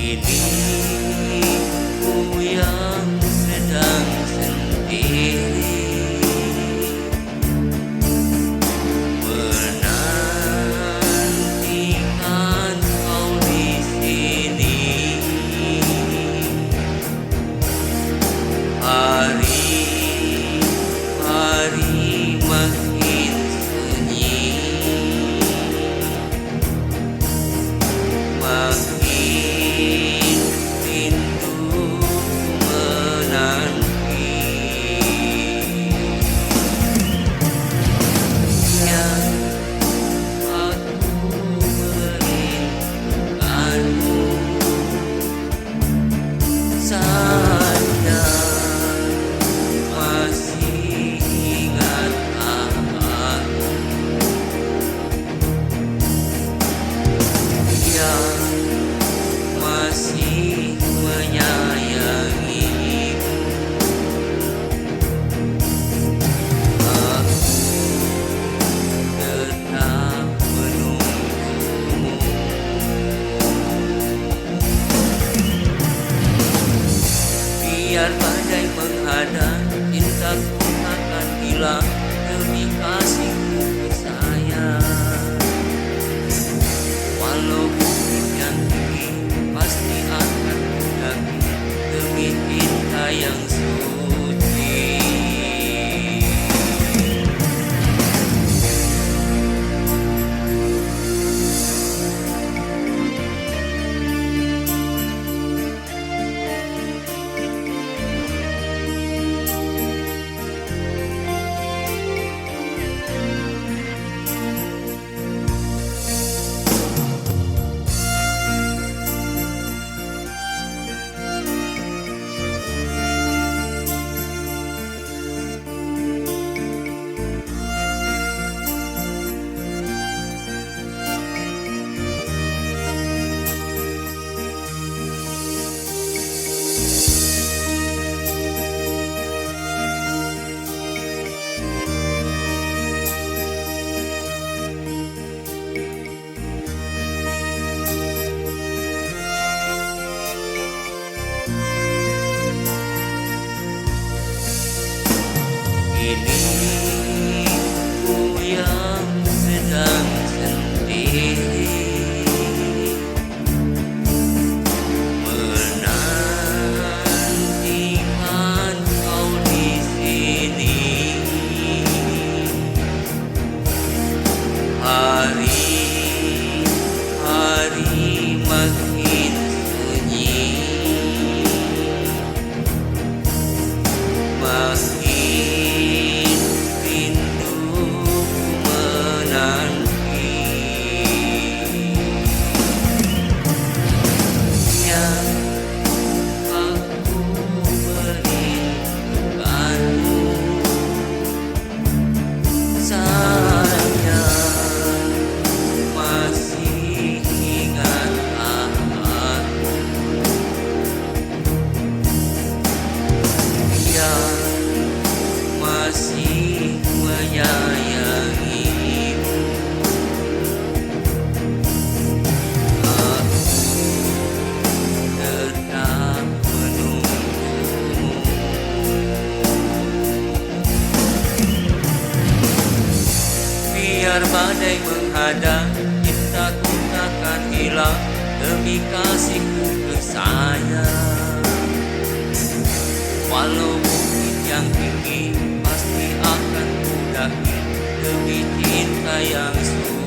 Ini ku yang sedang sendiri menantikan kau di sini. Hari-hari makin sunyi, makin rindu menanti. Yang aku merindukanmu saja. Masih ingatkah aku yang masih menyayangimu? Aku tetap menunggumu. Biar badai menghadang, cintaku takkan hilang demi kasihku sayang. Walau bukit yang tinggi pasti akan ku daki demi cinta yang suci. Ini ku yang sedang sendiri menantikan kau di sini. Hari-hari makin sunyi, makin rindu menanti. Yang aku merindukanmu sayang. Masih ingatkah aku yang masih menyayangimu? Aku tetap menunggumu. Biar badai menghadang, cintaku takkan hilang demi kasihku sayang. Walau bukit yang tinggi pasti akan ku daki demi cinta yang suci.